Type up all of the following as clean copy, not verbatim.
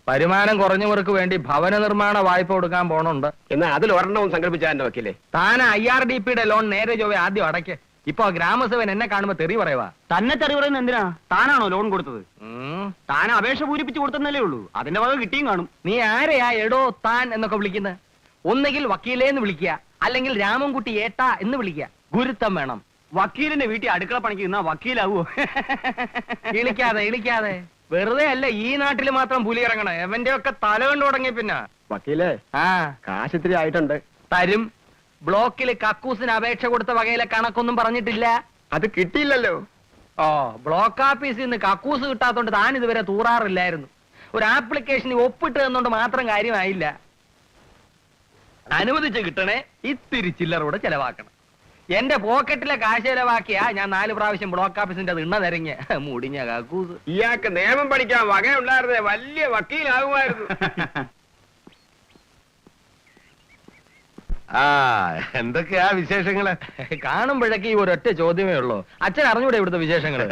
വരുമാനം കുറഞ്ഞവർക്ക് വേണ്ടി ഭവന നിർമ്മാണ വായ്പ കൊടുക്കാൻ പോണുണ്ട്. എന്നാൽ അതിൽ ഒരെണ്ണവും സംഘടിപ്പിച്ചാൽ എന്റെ വക്കീലേ. താൻ IRDPയുടെ ലോൺ നേരെ ചൊവ്വേ ആദ്യം അടയ്ക്ക്. ഇപ്പൊ ഗ്രാമസഭൻ എന്നെ കാണുമ്പോ തെറി പറയുവാ. തന്നെ തെറി പറയുന്നത് എന്തിനാ? താനാണോ ലോൺ കൊടുത്തത്? താൻ അപേക്ഷ പൂരിപ്പിച്ച് കൊടുത്തല്ലേ ഉള്ളൂ, അതിന്റെ വക കിട്ടിയും കാണും. നീ ആരെയാ എടോ താൻ എന്നൊക്കെ വിളിക്കുന്നത്? ഒന്നുകിൽ വക്കീലേന്ന് വിളിക്കുക, അല്ലെങ്കിൽ രാമൻകുട്ടി ഏട്ടാ എന്ന് വിളിക്കുക. ഗുരുത്വം വേണം. വക്കീലിന്റെ വീട്ടിൽ അടുക്കള പണിക്ക് നിന്നാ വക്കീലാവോ? ഇളിക്കാതെ വെറുതെ അല്ല ഈ നാട്ടിൽ മാത്രം പുലി ഇറങ്ങണം. എവന്റെ ഒക്കെ തല കൊണ്ട് തുടങ്ങി. പിന്നെ വക്കീലേ, കാശ് ഇത്തിരി ആയിട്ടുണ്ട്. തരും. ബ്ലോക്കിൽ കക്കൂസിന് അപേക്ഷ കൊടുത്ത വകയിലെ കണക്കൊന്നും പറഞ്ഞിട്ടില്ല. അത് കിട്ടിയില്ലല്ലോ. ബ്ലോക്ക് ഓഫീസിൽ നിന്ന് കക്കൂസ് കിട്ടാത്തോണ്ട് താൻ ഇതുവരെ തൂറാറില്ലായിരുന്നു. ഒരു ആപ്ലിക്കേഷന് ഒപ്പിട്ട് തന്നോണ്ട് മാത്രം കാര്യമായില്ല. അനുവദിച്ച് കിട്ടണേ ഇത്തിരി ചില്ലറൂടെ ചെലവാക്കണം. എന്റെ പോക്കറ്റിലെ കാശ് ചെലവാക്കിയാ ഞാൻ 4 പ്രാവശ്യം ബ്ലോക്ക് ഓഫീസിന്റെ തിണ്ണ നിരങ്ങിയ മുടിഞ്ഞ കക്കൂസ്. ഇയാൾക്ക് നിയമം പഠിക്കാൻ വകയുണ്ടായിരുന്നേ വലിയ വക്കീലാകുമായിരുന്നു. എന്തൊക്കെയാ വിശേഷങ്ങള്? കാണുമ്പോഴേക്ക് ഈ ഒരൊറ്റ ചോദ്യമേ ഉള്ളൂ. അച്ഛൻ അറിഞ്ഞൂടെ ഇവിടുത്തെ വിശേഷങ്ങള്?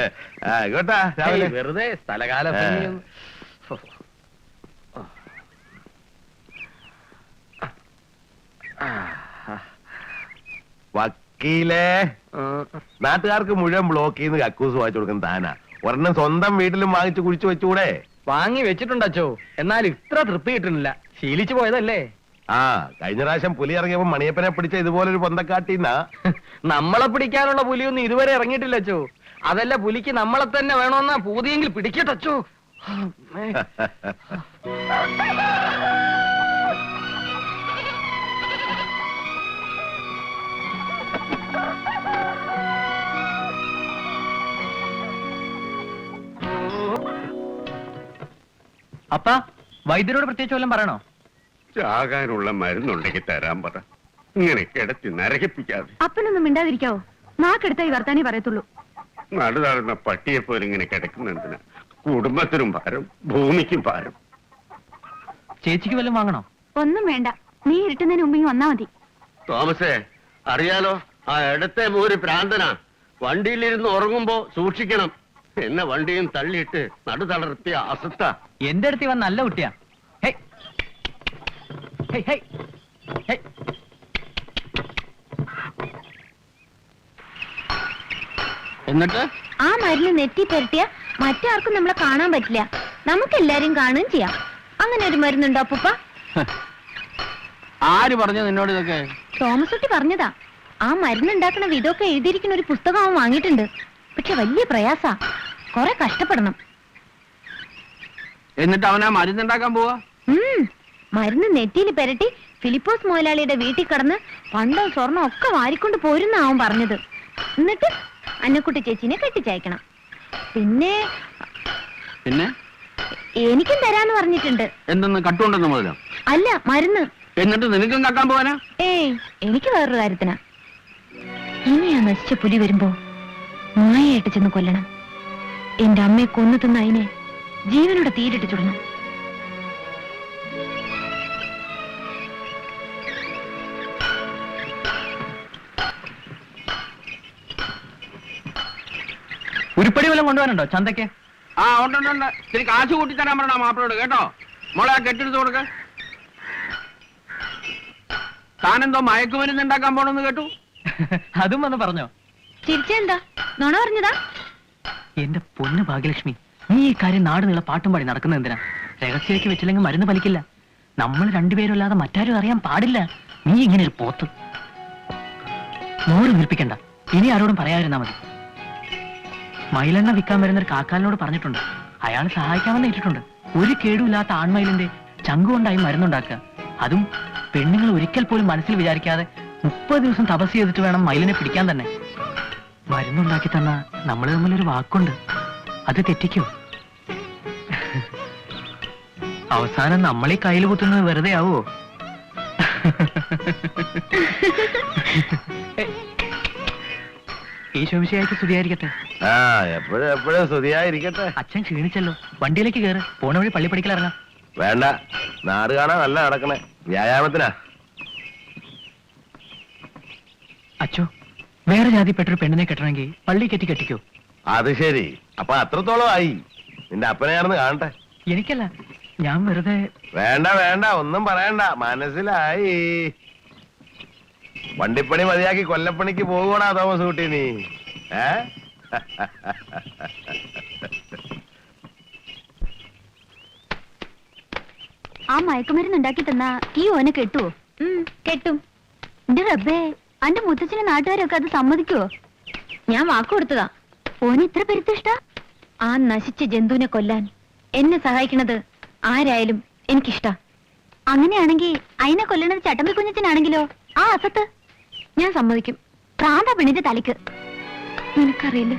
വെറുതെ സ്ഥലകാല വക്കീലേ, നാട്ടുകാർക്ക് മുഴുവൻ ബ്ലോക്കിൽ നിന്ന് കക്കൂസ് വാങ്ങിച്ചു കൊടുക്കുന്ന താനാ. ഒരെണ്ണം സ്വന്തം വീട്ടിലും വാങ്ങിച്ചു കുഴിച്ചു വെച്ചുകൂടെ? വാങ്ങി വെച്ചിട്ടുണ്ട് അച്ഛോ, എന്നാൽ ഇത്ര തൃപ്തി കിട്ടുന്നില്ല. ശീലിച്ചു പോയതല്ലേ. കഴിഞ്ഞ പ്രാവശ്യം പുലി ഇറങ്ങിയപ്പോ മണിയപ്പനെ പിടിച്ച ഇതുപോലൊരു പൊന്തക്കാട്ടിന്നാ. നമ്മളെ പിടിക്കാനുള്ള പുലിയൊന്നും ഇതുവരെ ഇറങ്ങിയിട്ടില്ല അച്ഛോ. അതല്ല, പുലിക്ക് നമ്മളെ തന്നെ വേണമെന്നാ പൂതിയെങ്കിൽ പിടിക്കട്ടച്ചോ. അപ്പ വൈദ്യരോട് പ്രത്യേകിച്ച് വല്ലതും പറയണോ? ചാകാനുള്ള മരുന്നുണ്ടെങ്കിൽ തരാൻ പറ. ഇങ്ങനെ കിടത്തി നരകിപ്പിക്കാതെ. അപ്പനൊന്നും മിണ്ടാതിരിക്കാവോ? നാക്കെടുത്തായി വർത്താനേ പറയത്തുള്ളൂ. നടുതാഴ്ന്ന പട്ടിയെ പോലെ ഇങ്ങനെ കിടക്കുന്നതിന് കുടുംബത്തിനും ഭാരം, ഭൂമിക്കും ഭാരം. ചേച്ചിക്ക് വല്ലതും വാങ്ങണോ? ഒന്നും വേണ്ട, നീ ഇരുട്ടുന്നതിന് മുമ്പ് വന്നാ മതി. തോമസേ, അറിയാലോ, ആ ഇടത്തെ ഒരു പ്രാന്തനാ. വണ്ടിയിലിരുന്ന് ഉറങ്ങുമ്പോ സൂക്ഷിക്കണം. എന്നെ വണ്ടിയും തള്ളിയിട്ട് നടുതളർത്തിയ അസത്ത. എന്റെ അടുത്ത് വന്ന നല്ല കുട്ടിയാ. എന്നിട്ട് ആ മരുന്ന് നെറ്റി പുരട്ടിയ മറ്റാർക്കും നമ്മളെ കാണാൻ പറ്റില്ല. നമുക്ക് എല്ലാരും കാണുകയും ചെയ്യാം. അങ്ങനെ ഒരു മരുന്നുണ്ടോ അപ്പൂപ്പ? ആര് പറഞ്ഞു നിന്നോട് ഇതൊക്കെ? തോമസ് കുട്ടി പറഞ്ഞതാ. ആ മരുന്നുണ്ടാക്കണ വിധമൊക്കെ എഴുതിയിരിക്കുന്ന ഒരു പുസ്തകം അവൻ വാങ്ങിയിട്ടുണ്ട്. പക്ഷെ വലിയ പ്രയാസാ, കൊറേ കഷ്ടപ്പെടണം. എന്നിട്ട് അവനാ മരുന്നുണ്ടാക്കാൻ പോവാ? മരുന്ന് നെറ്റിയിൽ പെരട്ടി ഫിലിപ്പോസ് മുതലാളിയുടെ വീട്ടിൽ കടന്ന് പണ്ടോ സ്വർണ്ണം ഒക്കെ വാരിക്കൊണ്ട് പോരുന്ന അവൻ പറഞ്ഞത്. എന്നിട്ട് അന്നക്കുട്ടി ചേച്ചിനെ കെട്ടിച്ചയക്കണം. പിന്നെ പിന്നെ എനിക്കും തരാന്ന് പറഞ്ഞിട്ടുണ്ട്. എന്തെന്ന് കട്ടുകൊണ്ടെന്ന് മുതലോ? അല്ല, മരുന്ന്. എന്നിട്ട് നിനക്കും കക്കാൻ പോവാനാ? എനിക്ക് വേറൊരു കാര്യത്തിനാ. ഇനി ആ നശിച്ച പുലി വരുമ്പോ മായയായിട്ട് ചെന്ന് കൊല്ലണം. എന്റെ അമ്മയെ കൊന്നു തിന്ന അതിനെ ജീവനോടെ തീരിട്ട് ചുടണം. ഉരുപ്പടി വല്ലതും കൊണ്ടുപോകാനുണ്ടോ ചന്തയ്ക്ക്? ഉണ്ട്. ഇത്തിരി കാശ് കൂട്ടി തരാൻ പറഞ്ഞ മാപ്പിളോട്, കേട്ടോ? മോളെ ആ കെട്ടെടുത്ത് കൊടുക്ക. താനെന്തോ മയക്കുമരുന്ന് ഉണ്ടാക്കാൻ പോണെന്ന് കേട്ടു. അതും വന്ന് പറഞ്ഞോ? ചിരിച്ചെന്താ, നുണ പറഞ്ഞതാ? എന്റെ പൊന്ന് ഭാഗ്യലക്ഷ്മി, നീ ഈ കാര്യം നാട് നീളെ പാട്ടും പാടി നടക്കുന്നത് എന്തിനാ? രഹസ്യമാക്കി വെച്ചില്ലെങ്കിൽ മരുന്ന് ഫലിക്കില്ല. നമ്മൾ രണ്ടുപേരും അല്ലാതെ മറ്റാരും അറിയാൻ പാടില്ല. നീ ഇങ്ങനെ ഒരു പോത്ത്. മോര് വീർപ്പിക്കണ്ട, ഇനി ആരോടും പറയാതിരുന്നാ മതി. മയിലെണ്ണ വിൽക്കാൻ വരുന്നൊരു കാക്കാലിനോട് പറഞ്ഞിട്ടുണ്ട്. അയാൾ സഹായിക്കാമെന്ന് ഏറ്റിട്ടുണ്ട്. ഒരു കേടുമില്ലാത്ത ആൺമയിലിന്റെ ചങ്കുകൊണ്ടായി മരുന്നുണ്ടാക്കുക. അതും പെണ്ണുങ്ങൾ ഒരിക്കൽ പോലും മനസ്സിൽ വിചാരിക്കാതെ 30 ദിവസം തപസ് ചെയ്തിട്ട് വേണം മയിലിനെ പിടിക്കാൻ തന്നെ. മരുന്നുണ്ടാക്കി തന്ന നമ്മൾ തമ്മിലൊരു വാക്കുണ്ട്, അത് തെറ്റിക്കോ? അവസാനം നമ്മളീ കയ്യിൽ കുത്തുന്നത് വെറുതെ ആവോ? ഈശോമിശിഹായ്ക്ക് സ്തുതിയായിരിക്കട്ടെ. എപ്പോഴും സ്തുതിയായിരിക്കട്ടെ. അച്ഛൻ ക്ഷീണിച്ചല്ലോ, വണ്ടിയിലേക്ക് കയറ്. പോണ വഴി പള്ളി പഠിക്കൽ ഇറങ്ങാം. വേണ്ട, നാട് കാണാൻ നല്ല നടക്കണേ, വ്യായാമത്തിനാ. അച്ഛോ, വേറെ ജാതിപ്പെട്ടൊരു പെണ്ണിനെ കെട്ടണമെങ്കിൽ പള്ളി കെട്ടി കെട്ടിക്കോ? അത് ശരി, അപ്പൊ അത്രത്തോളം ആയി. നിന്റെ അപ്പനെയാണെന്ന് കാണട്ടെ. എനിക്കല്ല, ഞാൻ വെറുതെ വേണ്ട വേണ്ട, ഒന്നും പറയണ്ട, മനസ്സിലായി. വണ്ടിപ്പണി മതിയാക്കി കൊല്ലപ്പണിക്ക് പോകണോ തോമസ് കുട്ടി നീ? ആ മയക്കുമരുന്ന് ഉണ്ടാക്കി തന്നാ ഈ ഓനെ കെട്ടുവോ? കെട്ടും. എന്റെ റബ്ബേ, അന്റെ മുത്തച്ഛനെ നാട്ടുകാരൊക്കെ അത് സമ്മതിക്കുവോ? ഞാൻ വാക്ക് കൊടുത്തതാ. ഓന് ഇത്ര പെരുത്തിഷ്ട? ആ നശിച്ച ജന്തുവിനെ കൊല്ലാൻ എന്നെ സഹായിക്കണത് ആരായാലും എനിക്കിഷ്ട. അങ്ങനെയാണെങ്കിൽ അതിനെ കൊല്ലണത് ചട്ടമ്പി കുഞ്ഞച്ചനാണെങ്കിലോ? ആ അസത്ത് ഞാൻ സമ്മതിക്കും. പ്രാന്ത പെണ്ണിന്റെ തലയ്ക്ക്. നിനക്കറിയില്ല,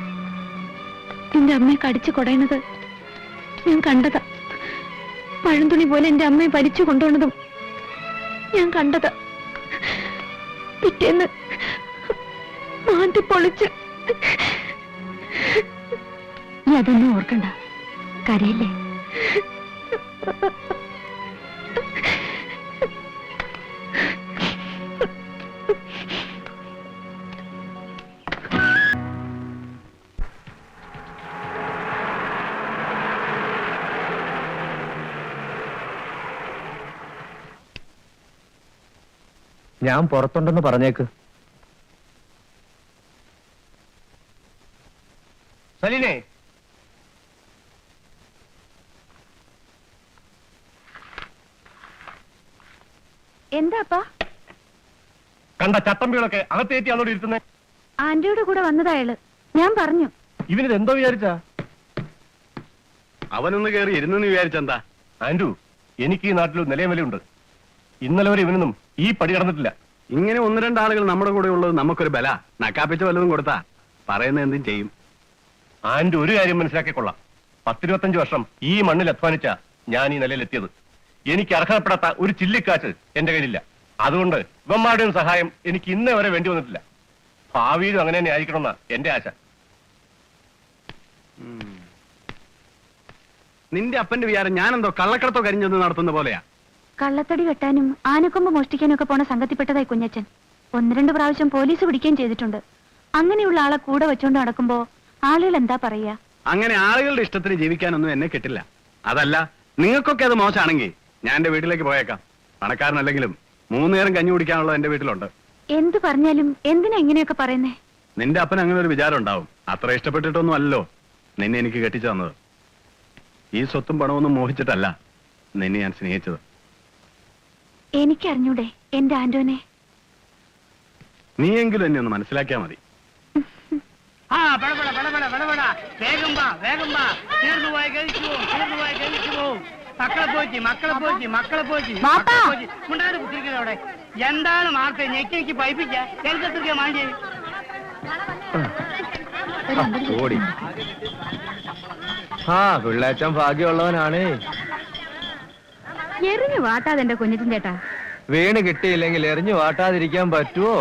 എന്റെ അമ്മയെ കടിച്ചു കൊടയണത് ഞാൻ കണ്ടതാ. പഴന്തുണി പോലെ എന്റെ അമ്മയെ ഭരിച്ചു കൊണ്ടുപോണതും ഞാൻ കണ്ടതാ. പിറ്റേന്ന് മാറ്റി പൊളിച്ച്. നീ അതൊന്നും ഓർക്കണ്ട, കരയില്ലേ. ഞാൻ പുറത്തുണ്ടെന്ന് പറഞ്ഞേക്ക്. സലീനെ, എന്താപ്പാ? കണ്ട ചട്ടമ്പികളൊക്കെ അകത്തേറ്റി അതോടെ ഇരുത്തുന്നേ. ആന്റിയുടെ കൂടെ വന്നതായാള്. ഞാൻ പറഞ്ഞു. ഇവനിത് എന്തോ വിചാരിച്ചാ? അവനൊന്ന് കയറി ഇരുന്നെന്ന് വിചാരിച്ചെന്താ? ആൻഡു, എനിക്ക് ഈ നാട്ടിൽ നിലയും വിലയുണ്ട്. ഇന്നലെ വരെ ഇവനൊന്നും ഈ പടി കടന്നിട്ടില്ല. ഇങ്ങനെ ഒന്ന് രണ്ടാളുകൾ നമ്മുടെ കൂടെ ഉള്ളത് നമുക്കൊരു ബല. നക്കാപ്പിച്ച വല്ലതും കൊടുത്താ പറയുന്ന എന്തും ചെയ്യും. ആൻഡു ഒരു കാര്യം മനസ്സിലാക്കിക്കൊള്ളാം. 10-25 വർഷം ഈ മണ്ണിൽ അധ്വാനിച്ച ഞാൻ ഈ നിലയിലെത്തിയത്. എനിക്ക് അർഹതപ്പെടാത്ത ഒരു ചില്ലിക്കാച്ച് എന്റെ കയ്യിലില്ല. അതുകൊണ്ട് ഇവന്മാരുടെയും സഹായം എനിക്ക് ഇന്നേ വരെ വേണ്ടി വന്നിട്ടില്ല. ഭാവിയിലും അങ്ങനെ തന്നെ ആയിരിക്കണമെന്നാ എന്റെ ആശ. നിന്റെ അപ്പന്റെ വിചാരം ഞാനെന്തോ കള്ളക്കടത്തോ കരിഞ്ഞൊന്ന് നടത്തുന്ന പോലെയാ. കള്ളത്തടി കെട്ടാനും ആനക്കൊമ്പ് മോഷ്ടിക്കാനും ഒക്കെ പോണ സംഘത്തിൽപ്പെട്ടതായി കുഞ്ഞച്ചൻ. 1-2 പ്രാവശ്യം പോലീസ് പിടിക്കുകയും ചെയ്തിട്ടുണ്ട്. അങ്ങനെയുള്ള ആളെ കൂടെ വെച്ചോണ്ട് നടക്കുമ്പോ ആളുകൾ എന്താ പറയാ? അങ്ങനെ ആളുകളുടെ ഇഷ്ടത്തിന് ജീവിക്കാനൊന്നും എന്നെ കിട്ടില്ല. അതല്ല, നിങ്ങൾക്കൊക്കെ അത് മോശമാണെങ്കിൽ ഞാൻ എന്റെ വീട്ടിലേക്ക് പോയേക്കാം. പണക്കാരനല്ലെങ്കിലും 3 നേരം കഞ്ഞി കുടിക്കാനുള്ളത് എന്റെ വീട്ടിലുണ്ട്. എന്ത് പറഞ്ഞാലും എന്തിനാ ഇങ്ങനെയൊക്കെ പറയുന്നേ? നിന്റെ അപ്പൻ അങ്ങനെ ഒരു വിചാരം ഉണ്ടാവും. അത്ര ഇഷ്ടപ്പെട്ടിട്ടൊന്നും അല്ലല്ലോ നിന്നെ എനിക്ക് കെട്ടിച്ചു തന്നത്. ഈ സ്വത്തും പണമൊന്നും മോഹിച്ചിട്ടല്ല നിന്നെ ഞാൻ സ്നേഹിച്ചത്. എനിക്കറിഞ്ഞൂടെ എന്റെ ആന്റോനെ? നീയെങ്കിലും എന്നെ ഒന്ന് മനസ്സിലാക്കിയാ മതി. വേഗം വാ, വേഗം വാ. തീർന്നു പോയി കഴിച്ചു പോവും. മക്കളെ പോയി മുണ്ടാട് കുത്തിരിക്കുന്നവിടെ. എന്താണ് വാർത്ത? ഞെക്കി പൈപ്പിക്ക കേൾക്കത്തിരിക്കാൻ വേണ്ടി ഓടി. പിള്ളേച്ചൻ ഭാഗ്യമുള്ളവനാണ്. എറിഞ്ഞു വാട്ടാതെ എന്റെ കുഞ്ഞിറ്റും ചേട്ടാ. വീണ് കിട്ടിയില്ലെങ്കിൽ എറിഞ്ഞു വാട്ടാതിരിക്കാൻ പറ്റുമോ?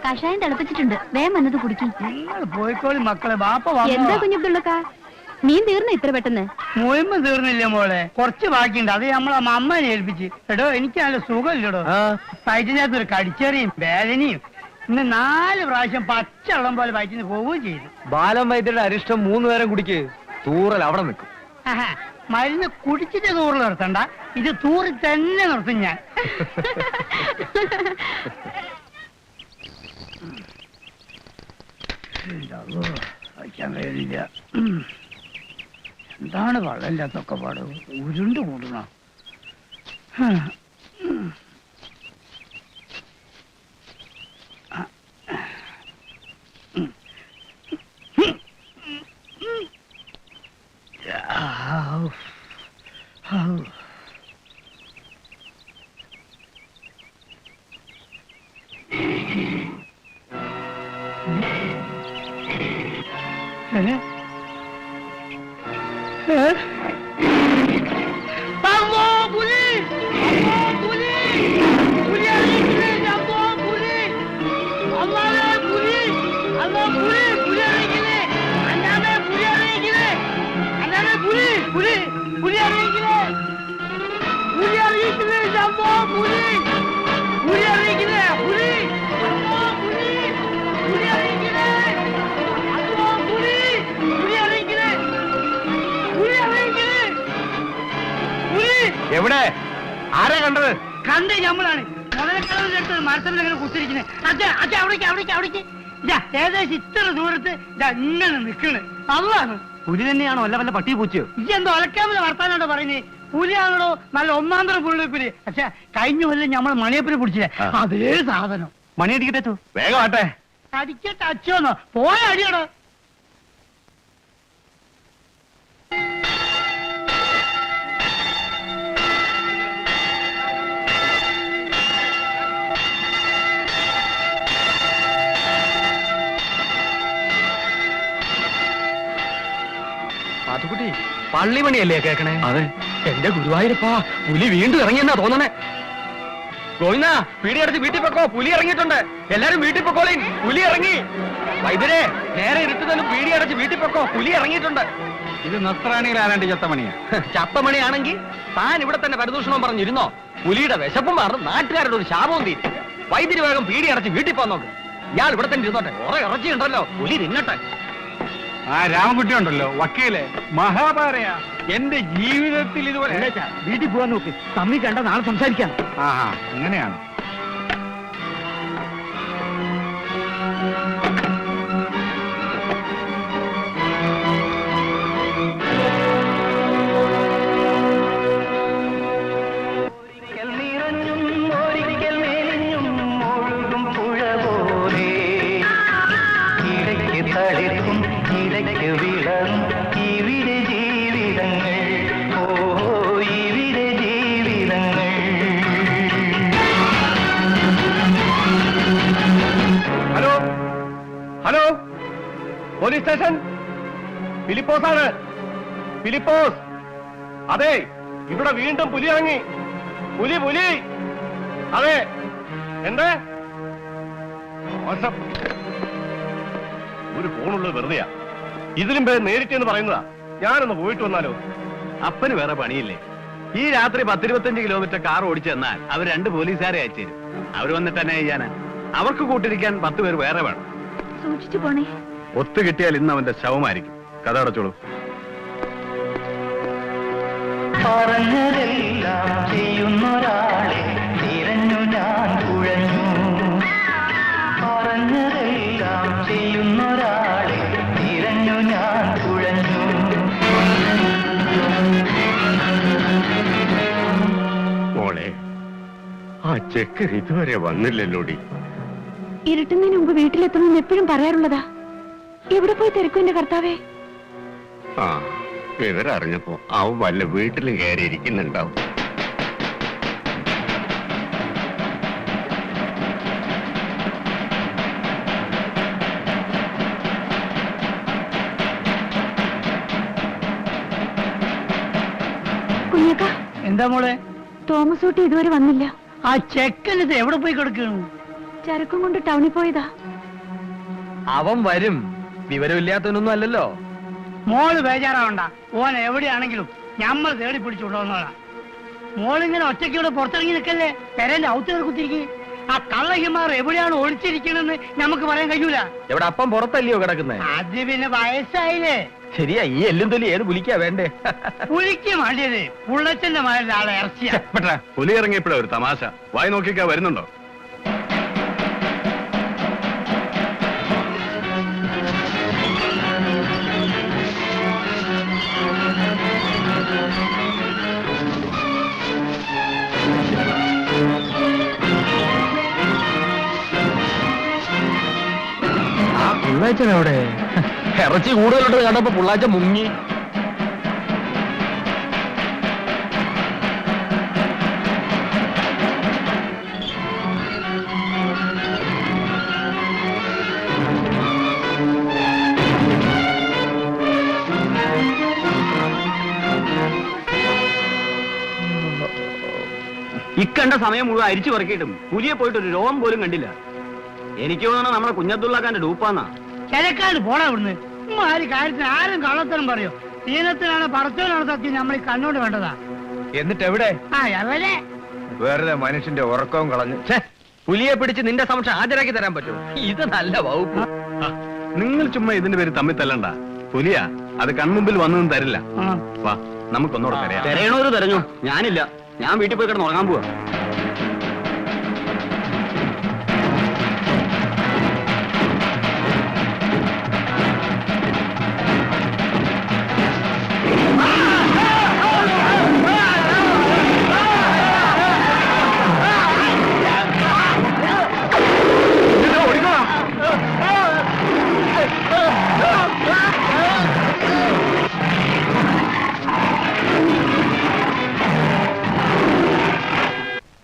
കഷായം തിളപ്പിച്ചിട്ടുണ്ട്, വേഗം വന്നത് കുടിക്കും. നിങ്ങൾ പോയിക്കോളി മക്കളെ. ബാപ്പ എന്താ കുഞ്ഞബ്ദുള്ളക്കാ, മീൻ തീർന്നു ഇത്ര പെട്ടെന്ന്? മുഴുവൻ തീർന്നില്ല മോളെ, കുറച്ച് ബാക്കിയുണ്ട്. അത് നമ്മളെ അമ്മനെ ഏൽപ്പിച്ച്. എടോ, എനിക്ക് നല്ല സുഖമില്ലടോ. വയറ്റിനകത്ത് ഒരു കടിച്ചെറിയും വേദനയും. ഇന്ന് 4 പ്രാവശ്യം പച്ചവെള്ളം പോലെ വയറ്റിന് പോവുകയും ചെയ്തു. ബാലം വൈദ്യരുടെ അരിഷ്ടം 3 നേരം കുടിക്ക്. തൂറൽ അവിടെ നിൽക്കും. മരുന്ന് കുടിച്ചിട്ട് തൂറിൽ നിർത്തണ്ട, ഇത് തൂറി തന്നെ നിർത്തും ഞാൻ. വയ്ക്കാൻ കഴിയില്ല. എന്താണ് വെള്ളമില്ലാത്തൊക്കെ പാട്? ഉരുണ്ട് കൂടണ. എവിടെ? ആരാ കണ്ടത്? കണ്ട് നമ്മളാണ് മുതലക്കടവിന്റെ അടുത്ത് മരത്തിൽ ഇങ്ങനെ കുത്തിരിക്കുന്നത്. അവിടേക്ക് ഏകദേശം ഇത്ര ദൂരത്ത് ഇങ്ങനെ നിക്കണ്. അതാണ് പുലി തന്നെയാണോ അല്ല വല്ല പട്ടി പൂച്ചയോ? ഈ എന്തോ ഒലക്കാമെന്ന് വർത്താനോട്ടോ പറയുന്നത്. പുലിയാണോ നല്ല ഒന്നാന്തരം പുള്ളി. പക്ഷെ കഴിഞ്ഞ കൊല്ലം നമ്മൾ മണിയപ്പുരി പിടിച്ചില്ലേ, അതേ സാധനം. മണി അടിക്കട്ടെ. വേഗം ആട്ടെ. അടിക്കട്ടെ അച്ചോന്നോ പോയ അടിയോടോ. പാത്തുക്കുട്ടി, പള്ളിമണിയല്ലേ കേക്കണേ? അതെ. എന്റെ ഗുരുവായൂരപ്പാ, പുലി വീണ്ടും ഇറങ്ങിയെന്നാ തോന്നണേ. ഗോവിന്ദ, പീടിയടച്ച് വീട്ടിൽ പൊക്കോ, പുലി ഇറങ്ങിയിട്ടുണ്ട്. എല്ലാരും വീട്ടിൽ പൊക്കോളീൻ, പുലി ഇറങ്ങി. വൈദ്യരെ, നേരെ ഇരുട്ടുതലും പീടിയടച്ച് വീട്ടിൽ പൊക്കോ, പുലി ഇറങ്ങിയിട്ടുണ്ട്. ഇത് നസ്രാണികളാരാണ്ട് ചത്തമണിയാ? ചത്തമണിയാണെങ്കിൽ താൻ ഇവിടെ തന്നെ പരദൂഷണം പറഞ്ഞിരുന്നോ? പുലിയുടെ വിശപ്പും മാറും, നാട്ടുകാരുടെ ഒരു ശാപവും തീരും. വൈദ്യുതി വേഗം പീടിയടച്ച് വീട്ടിൽ പോകാൻ നോക്ക്. ഇയാൾ ഇവിടെ തന്നെ ഇരുന്നോട്ടെ, കുറെ ഇറച്ചിയുണ്ടല്ലോ, പുലി തിന്നട്ടെ. ആ രാമകുട്ടി ഉണ്ടല്ലോ, വക്കീല് മഹാഭാരയാ. എന്റെ ജീവിതത്തിൽ ഇതുപോലെ. വീട്ടിൽ പോവാൻ നോക്ക്, തമ്മി കണ്ട നാളെ സംസാരിക്കാം. ആഹാ, അങ്ങനെയാണ്. Hello hello, police station. Philipose ആണ്. ഫിലിപ്പോസ്. അതെ, ഇവിടെ വീണ്ടും പുലി ഇറങ്ങി. പുലി. അതെ. എന്ത്? മോശം. ഒരു ഫോണുള്ളത് വെറുതെയാ. ഇതിലും പേര് നേരിട്ടെന്ന് പറയുന്നതാ. ഞാനൊന്ന് പോയിട്ട് വന്നാലോ? അപ്പന് വേറെ പണിയില്ലേ? ഈ രാത്രി 10-25 കിലോമീറ്റർ കാർ ഓടിച്ചു തന്നാൽ അവർ 2 പോലീസുകാരെ അയച്ചു തരും. അവർ വന്നിട്ട് തന്നെ ചെയ്യാനാ? അവർക്ക് കൂട്ടിരിക്കാൻ 10 പേര് വേറെ വേണം. സൂക്ഷിച്ചു പോണേ. ഒത്തു കിട്ടിയാൽ ഇന്ന് അവന്റെ ശവമായിരിക്കും. കഥ അടച്ചോളൂ. പറഞ്ഞതെല്ലാം ചെയ്യുന്നൊരാളെ തിരഞ്ഞു ഞാൻ കുഴഞ്ഞു. പറഞ്ഞതെല്ലാം ചെയ്യുന്നൊരാളെ തിരഞ്ഞു ഞാൻ കുഴഞ്ഞു. മോളെ, ആ ചെക്കൻ ഇതുവരെ വന്നില്ലല്ലോടി. ഇരുട്ടുന്നതിന് മുമ്പ് വീട്ടിലെത്തണമെന്ന് എപ്പോഴും പറയാറുള്ളതാ. എവിടെ പോയി തിരക്കും എന്റെ കർത്താവേ? ആ, വിവരം അറിഞ്ഞപ്പോ അവൻ വല്ല വീട്ടിലും കയറിയിരിക്കുന്നുണ്ടാവും. കുഞ്ഞക്ക, എന്താ മോളെ? തോമസ് ഊട്ടി ഇതുവരെ വന്നില്ല. ആ ചെക്കനിത് എവിടെ പോയി കിടക്കുന്നു? ചരക്കും കൊണ്ട് ടൗണിൽ പോയതാ. അവൻ വരും. വിവരമില്ലാത്തവനൊന്നും അല്ലല്ലോ. മോള് ബേജാറാവണ്ട, ഓൻ എവിടെയാണെങ്കിലും ഞമ്മൾ തേടി പിടിച്ചുകൊണ്ടുവന്നോളാം. മോളിങ്ങനെ ഒറ്റയ്ക്ക് ഇവിടെ പുറത്തിറങ്ങി നിൽക്കല്ലേ, പെരന്റെ ഔത്തുകൾ കുത്തിരിക്കും. ആ കള്ളഹിമാർ എവിടെയാണ് ഒളിച്ചിരിക്കണെന്ന് നമുക്ക് പറയാൻ കഴിയൂല. എവിടെ അപ്പം പുറത്തല്ലയോ കിടക്കുന്നേ? അത് പിന്നെ വയസ്സായില്ലേ. ശരിയാ, ഈ എല്ലും തൊലി ഏത് പുലിക്കാ വേണ്ടേ? പുലിക്ക് വേണ്ടിയത് പുള്ളച്ചന്റെ മകളുടെ ആളെ ഇറച്ചിയാ. പുലി ഇറങ്ങിയപ്പോഴാ ഒരു തമാശ. വായി നോക്കിക്കാ വരുന്നുണ്ടോ? പുള്ളാച്ചൻ എവിടെ? ഇറച്ചി കൂടുതലുണ്ട് കണ്ടപ്പോ പുള്ളാച്ച മുങ്ങി. ഇക്കണ്ട സമയം മുഴുവൻ അരിച്ചു പറക്കിയിട്ടും പുലിയെ പോയിട്ട് ഒരു രോഗം പോലും കണ്ടില്ല. എനിക്ക് തോന്നണം നമ്മുടെ കുഞ്ഞബ്ദുള്ളാക്കാന്റെ ഡൂപ്പാന്നാ. കിഴക്കാട് പോണ ഇവിടുന്ന്. ആര് കാര്യത്തിന് ആരും കള്ളത്തരം പറയോ? തീനത്തിനാണ് പറച്ചവനാണ് സത്യം നമ്മൾ ഈ കണ്ണോട് വേണ്ടതാ. എന്നിട്ട് എവിടെ? ആ എവരെ വേറെ മനുഷ്യന്റെ ഉറക്കവും കളഞ്ഞു. പുലിയെ പിടിച്ച് നിന്റെ സമക്ഷം ഹാജരാക്കി തരാൻ പറ്റുമോ? ഇത് നല്ല വകുപ്പ്. നിങ്ങൾ ചുമ്മാ ഇതിന്റെ പേര് തമ്മിൽ തല്ലണ്ട. പുലിയാ, അത് കൺമുമ്പിൽ വന്നൊന്നും തരില്ല. വാ, നമുക്കൊന്നോടെ തരാം. തെരയണോര് തെരഞ്ഞു, ഞാനില്ല. ഞാൻ വീട്ടിൽ പോയി കിടന്ന് ഉറങ്ങാൻ പോവാ.